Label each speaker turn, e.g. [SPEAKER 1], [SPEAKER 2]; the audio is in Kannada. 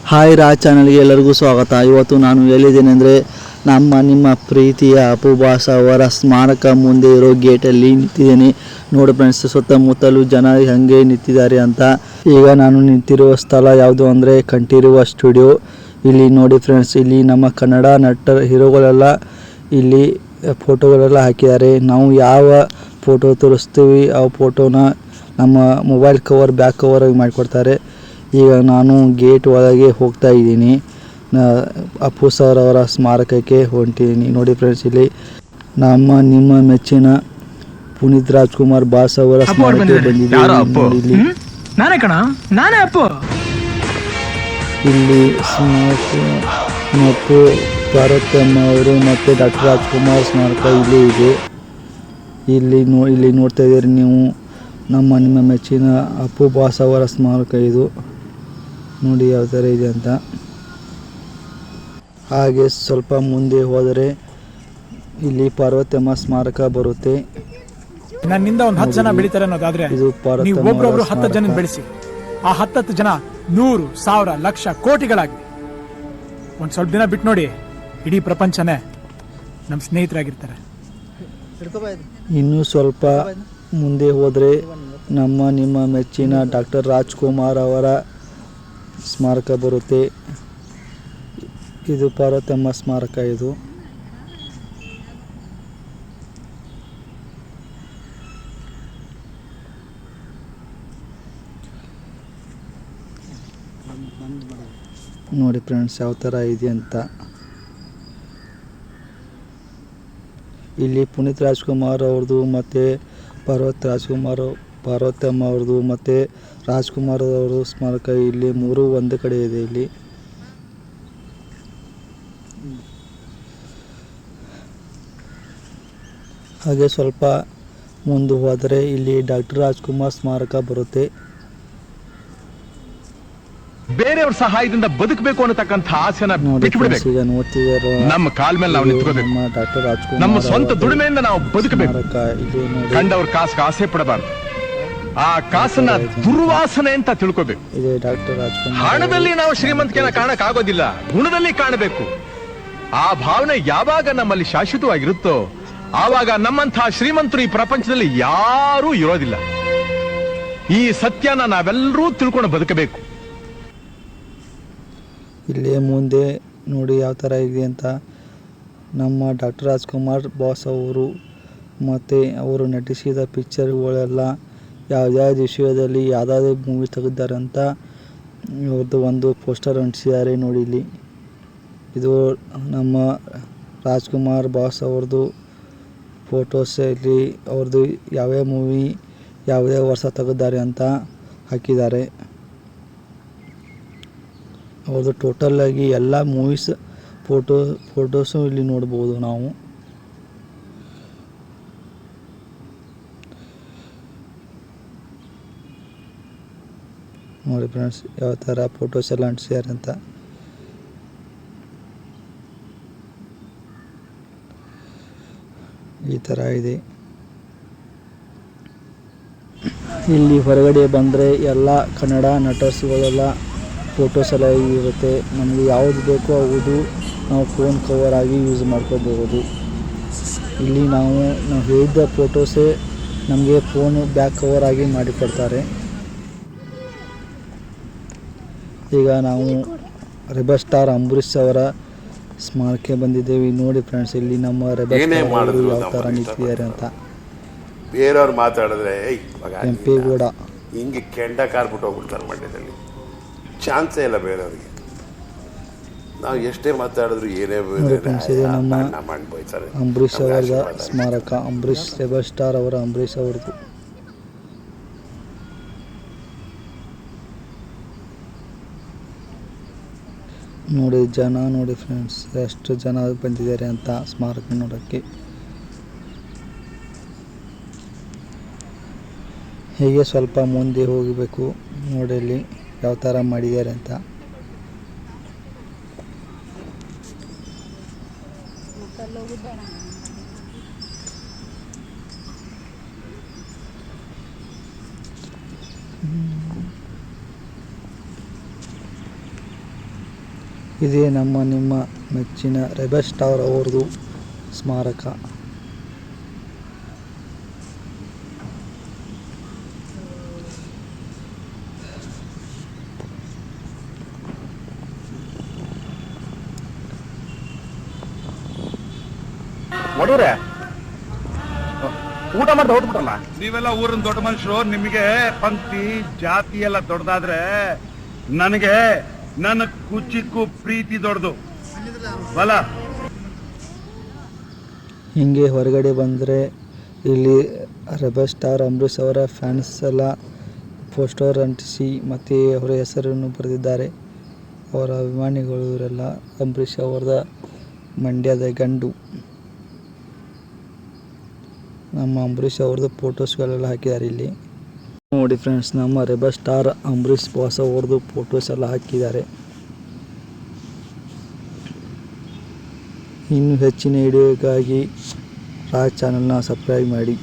[SPEAKER 1] ಹಾಯ್ ರಾಜ್ ಚಾನಲ್ಗೆ ಎಲ್ಲರಿಗೂ ಸ್ವಾಗತ. ಇವತ್ತು ನಾನು ಎಲ್ಲಿದ್ದೇನೆ ಅಂದರೆ ನಿಮ್ಮ ಪ್ರೀತಿಯ ಅಪ್ಪು ಬಾಸ್ ಅವರ ಸ್ಮಾರಕ ಮುಂದೆ ಇರೋ ಗೇಟಲ್ಲಿ ನಿಂತಿದ್ದೇನೆ. ನೋಡಿ ಫ್ರೆಂಡ್ಸ್, ಸುತ್ತಮುತ್ತಲು ಜನ ಹೇಗೆ ನಿಂತಿದ್ದಾರೆ ಅಂತ. ಈಗ ನಾನು ನಿಂತಿರುವ ಸ್ಥಳ ಯಾವುದು ಅಂದರೆ ಕಂಠೀರವ ಸ್ಟುಡಿಯೋ. ಇಲ್ಲಿ ನೋಡಿ ಫ್ರೆಂಡ್ಸ್, ಇಲ್ಲಿ ನಮ್ಮ ಕನ್ನಡ ನಟ ಹೀರೋಗಳೆಲ್ಲ ಇಲ್ಲಿ ಫೋಟೋಗಳೆಲ್ಲ ಹಾಕಿದ್ದಾರೆ. ನಾವು ಯಾವ ಫೋಟೋ ತೋರಿಸ್ತೀವಿ ಆ ಫೋಟೋನ ನಮ್ಮ ಮೊಬೈಲ್ ಕವರ್ ಬ್ಯಾಕ್ ಕವರಾಗಿ ಮಾಡಿಕೊಡ್ತಾರೆ. ಈಗ ನಾನು ಗೇಟ್ ಒಳಗೆ ಹೋಗ್ತಾ ಇದ್ದೀನಿ. ಅಪ್ಪು ಸರ್ ಅವರ ಸ್ಮಾರಕಕ್ಕೆ ಹೊಂಟಿದ್ದೀನಿ. ನೋಡಿ ಫ್ರೆಂಡ್ಸ್, ಇಲ್ಲಿ ನಿಮ್ಮ ಮೆಚ್ಚಿನ ಪುನೀತ್ ರಾಜ್ಕುಮಾರ್ ಬಾಸ್ ಅವರ ಸ್ಮಾರಕಕ್ಕೆ ಬಂದಿದ್ದೀನಿ. ಇಲ್ಲಿ ಮತ್ತು ಪಾರ್ವತಮ್ಮ ಅವರು ಮತ್ತು ಡಾಕ್ಟರ್ ರಾಜ್ಕುಮಾರ್ ಸ್ಮಾರಕ ಇಲ್ಲೇ ಇದೆ. ಇಲ್ಲಿ ನೋಡ್ತಾ ಇದ್ದೀರಿ ನೀವು ನಿಮ್ಮ ಮೆಚ್ಚಿನ ಅಪ್ಪು ಬಾಸ್ ಅವರ ಸ್ಮಾರಕ. ಇದು ನೋಡಿ ಯಾವ ಥರ ಇದೆ ಅಂತ. ಹಾಗೆ ಸ್ವಲ್ಪ ಮುಂದೆ ಹೋದರೆ ಇಲ್ಲಿ ಪಾರ್ವತಮ್ಮ ಸ್ಮಾರಕ ಬರುತ್ತೆ.
[SPEAKER 2] ನನ್ನಿಂದ ಒಂದು 10 ಜನ ಬೆಳಿತಾರೆ ಅನ್ನೋದಾದ್ರೆ ನೀವು ಒಬ್ಬೊಬ್ರು 10 ಜನ ಬೆಳೆಸಿ. ಆ 10 ಜನ 100, 1000, ಲಕ್ಷ, ಕೋಟಿಗಳಾಗಿ ಒಂದ್ ಸ್ವಲ್ಪ ದಿನ ಬಿಟ್ಟು ನೋಡಿ, ಇಡೀ ಪ್ರಪಂಚನೇ ನಮ್ಮ ಸ್ನೇಹಿತರಾಗಿರ್ತಾರೆ.
[SPEAKER 1] ಇನ್ನು ಸ್ವಲ್ಪ ಮುಂದೆ ಹೋದರೆ ನಿಮ್ಮ ಮೆಚ್ಚಿನ ಡಾಕ್ಟರ್ ರಾಜ್ಕುಮಾರ್ ಅವರ ಸ್ಮಾರಕ ಬರುತ್ತೆ. ಇದು ಪಾರ್ವತಮ್ಮ ಸ್ಮಾರಕ. ಇದು ನೋಡಿ ಫ್ರೆಂಡ್ಸ್ ಯಾವ ಥರ ಇದೆ ಅಂತ. ಇಲ್ಲಿ ಪುನೀತ್ ರಾಜ್ಕುಮಾರ್ ಅವ್ರದ್ದು ಮತ್ತು ಪಾರ್ವತಮ್ಮ ಅವ್ರದ್ದು ಮತ್ತು ರಾಜ್ಕುಮಾರ್ ಅವರು ಸ್ಮಾರಕ ಇಲ್ಲಿ 3 ಒಂದು ಕಡೆ ಇದೆ. ಇಲ್ಲಿ ಹಾಗೆ ಸ್ವಲ್ಪ ಮುಂದೆ ಹೋದರೆ ಇಲ್ಲಿ ಡಾಕ್ಟರ್ ರಾಜ್ಕುಮಾರ್ ಸ್ಮಾರಕ ಬರುತ್ತೆ.
[SPEAKER 3] ಬೇರೆಯವ್ರ ಸಹಾಯದಿಂದ ಬದುಕಬೇಕು ಅನ್ನತಕ್ಕಂಥ ಆಸೆನ ಬಿಟ್ಬಿಡ್ಬೇಕು. ನಮ್ಮ ಕಾಲ ಮೇಲೆ ನಾವು ನಿಂತ್ಕೋಬೇಕು.
[SPEAKER 1] ಡಾಕ್ಟರ್ ರಾಜ್ಕುಮಾರ್
[SPEAKER 3] ನಮ್ಮ ಸ್ವಂತ ದುಡಿಮೆಯಿಂದ ನಾವು ಬದುಕಬೇಕು. ಕಂಡವ್ರ ಕಾಸಿಗೆ ಆಸೆ ಪಡಬಾರ್ದು. ಆ ಕಾಸನ್ನ ದುರ್ವಾಸನೆ ಅಂತ ತಿಳ್ಕೋಬೇಕು. ಹಣದಲ್ಲಿ ನಾವು ಶ್ರೀಮಂತಿಕೆನ ಕಾಣಕ್ ಆಗೋದಿಲ್ಲ, ಗುಣದಲ್ಲಿ ಕಾಣಬೇಕು. ಆ ಭಾವನೆ ಯಾವಾಗ ನಮ್ಮಲ್ಲಿ ಶಾಶ್ವತವಾಗಿರುತ್ತೋ ಆವಾಗ ನಮ್ಮಂತಹ ಶ್ರೀಮಂತರು ಈ ಪ್ರಪಂಚದಲ್ಲಿ ಯಾರೂ ಇರೋದಿಲ್ಲ. ಈ ಸತ್ಯನ ನಾವೆಲ್ಲರೂ ತಿಳ್ಕೊಂಡು ಬದುಕಬೇಕು.
[SPEAKER 1] ಇಲ್ಲೇ ಮುಂದೆ ನೋಡಿ ಯಾವ ಥರ ಇದೆ ಅಂತ. ನಮ್ಮ ಡಾಕ್ಟರ್ ರಾಜ್ಕುಮಾರ್ ಬಾಸ್ ಅವರು ಮತ್ತು ಅವರು ನಟಿಸಿದ ಪಿಕ್ಚರ್ಗಳೆಲ್ಲ ಯಾವ್ಯಾವ ವಿಷಯದಲ್ಲಿ ಯಾವುದಾದ್ರು ಮೂವಿ ತೆಗೆದಿದ್ದಾರೆ ಅಂತ ಅವ್ರದ್ದು ಒಂದು ಪೋಸ್ಟರ್ ಅಂಟಿಸಿದ್ದಾರೆ ನೋಡಿ ಇಲ್ಲಿ. ಇದು ನಮ್ಮ ರಾಜ್ಕುಮಾರ್ ಬಾಸ್ ಅವ್ರದ್ದು ಫೋಟೋಸ್. ಇಲ್ಲಿ ಅವ್ರದ್ದು ಯಾವ್ಯಾವ ಮೂವಿ ಯಾವುದೇ ವರ್ಷ ತೆಗೆದಿದ್ದಾರೆ ಅಂತ ಹಾಕಿದ್ದಾರೆ. ಅವ್ರದ್ದು ಟೋಟಲಾಗಿ ಎಲ್ಲ ಮೂವೀಸ್ ಫೋಟೋಸು ಇಲ್ಲಿ ನೋಡ್ಬೋದು ನಾವು. ನೋಡಿ ಫ್ರೆಂಡ್ಸ್ ಯಾವ ಥರ ಫೋಟೋಸ್ ಎಲ್ಲ ಅಂಟಿಸ್ಯಾರ ಅಂತ. ಈ ಥರ ಇದೆ. ಇಲ್ಲಿ ಹೊರಗಡೆ ಬಂದರೆ ಎಲ್ಲ ಕನ್ನಡ ನಟರ್ಸ್ಗಳೆಲ್ಲ ಫೋಟೋಸ್ ಎಲ್ಲ ಇರುತ್ತೆ. ನಮಗೆ ಯಾವುದು ಬೇಕೋ ಅದು ನಾವು ಫೋನ್ ಕವರ್ ಆಗಿ ಯೂಸ್ ಮಾಡ್ಕೋಬಹುದು. ಇಲ್ಲಿ ನಾವು ಹೇಳಿದ ಫೋಟೋಸೇ ನಮಗೆ ಫೋನು ಬ್ಯಾಕ್ ಕವರ್ ಆಗಿ ಮಾಡಿಕೊಡ್ತಾರೆ. ಈಗ ನಾವು ರೆಬಲ್ ಸ್ಟಾರ್ ಅಂಬರೀಷ್ ಅವರ ಸ್ಮಾರಕಕ್ಕೆ ಬಂದಿದ್ದೇವೆ. ನೋಡಿ ಫ್ರೆಂಡ್ಸ್, ಇಲ್ಲಿ ನಮ್ಮ ರೆಬಲ್ ಸ್ಟಾರ್ ಯಾವ ಥರ ನಿಂತಿದ್ದಾರೆ ಅಂತ.
[SPEAKER 4] ಬೇರೆಯವ್ರು ಮಾತಾಡಿದ್ರೆ
[SPEAKER 1] MP ಗೌಡ
[SPEAKER 4] ಹಿಂಗೆ ಕೆಂಡ ಕಾರ್ಬಿಟ್ಟು ಹೋಗ್ಬಿಡ್ತಾರೆ. ಮಂಡ್ಯದಲ್ಲಿ ಚಾನ್ಸೇ ಇಲ್ಲ ಬೇರೆಯವ್ರಿಗೆ. ನಾವು ಎಷ್ಟೇ ಮಾತಾಡಿದ್ರು ಏನೇ
[SPEAKER 1] ನಮ್ಮ ಅಂಬರೀಷ್ ಅವರ ಸ್ಮಾರಕ. ಅಂಬರೀಷ್ ರೆಬಲ್ ಸ್ಟಾರ್ ಅವರ ಅಂಬರೀಷ್ ಅವ್ರದ್ದು. ನೋಡಿ ಫ್ರೆಂಡ್ಸ್ ಎಷ್ಟು ಜನ ಬಂದಿದ್ದಾರೆ ಅಂತ ಸ್ಮಾರಕ ನೋಡೋಕ್ಕೆ. ಹೀಗೆ ಸ್ವಲ್ಪ ಮುಂದೆ ಹೋಗಬೇಕು. ನೋಡಿ ಯಾವ ಥರ ಮಾಡಿದ್ದಾರೆ ಅಂತ. ಇದೇ ನಿಮ್ಮ ಮೆಚ್ಚಿನ ರೆಬೆಲ್ ಸ್ಟಾರ್ ಅವ್ರದ್ದು ಸ್ಮಾರಕ.
[SPEAKER 5] ಒಡೂರೆ ಊಟ ಮಾಡ್ತಾ ಹೋಗ್ಬಿಟ್ರಲ್ಲ.
[SPEAKER 6] ನೀವೆಲ್ಲ ಊರಿನ ದೊಡ್ಡ ಮನುಷ್ಯರು, ನಿಮಗೆ ಪಂಕ್ತಿ ಜಾತಿ ಎಲ್ಲ ದೊಡ್ಡದಾದ್ರೆ ನನಗೆ ನನ್ನ ಕುಚಿಕ್ಕೂ ಪ್ರೀತಿ ದೊಡ್ಡದು ಬಲ.
[SPEAKER 1] ಹಿಂಗೆ ಹೊರಗಡೆ ಬಂದರೆ ಇಲ್ಲಿ ರೆಬೆಲ್ ಸ್ಟಾರ್ ಅಂಬರೀಷ್ ಅವರ ಫ್ಯಾನ್ಸ್ ಎಲ್ಲ ಪೋಸ್ಟರ್ ಅಂಟಿಸಿ ಮತ್ತು ಅವರ ಹೆಸರನ್ನು ಬರೆದಿದ್ದಾರೆ. ಅವರ ಅಭಿಮಾನಿಗಳು ಇವರೆಲ್ಲ ಅಂಬರೀಷ್ ಅವರದ ಮಂಡ್ಯದ ಗಂಡು. ನಮ್ಮ ಅಂಬರೀಷ್ ಅವ್ರದ್ದು ಫೋಟೋಸ್ಗಳೆಲ್ಲ ಹಾಕಿದ್ದಾರೆ ಇಲ್ಲಿ ನೋಡಿ ಫ್ರೆಂಡ್ಸ್. ನಮ್ಮ ರೆಬೆಲ್ ಸ್ಟಾರ್ ಅಂಬರೀಷ್ ಬಾಸ್ ಅವ್ರದ್ದು ಫೋಟೋಸ್ ಎಲ್ಲ ಹಾಕಿದ್ದಾರೆ. ಇನ್ನು ಹೆಚ್ಚಿನ ವಿಡಿಯೋಗಾಗಿ ರಾಜ್ ಚಾನಲ್ನ ಸಬ್ಸ್ಕ್ರೈಬ್ ಮಾಡಿ.